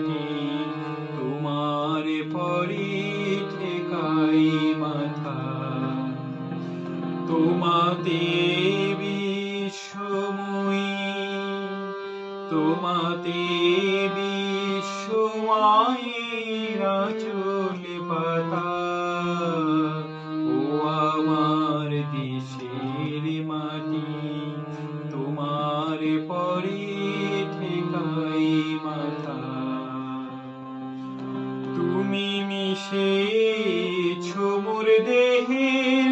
মাটি, তোমার পরে ঠেকাই মাথা। তোমাতে বিশ্বময়ী, তোমাতে বিশ্বমায়ের আঁচল পাতা। ও আমার দেশের মাটি, তোমার পরে ঠেকাই মাথা। তুমি মিশেছো মোর দেহের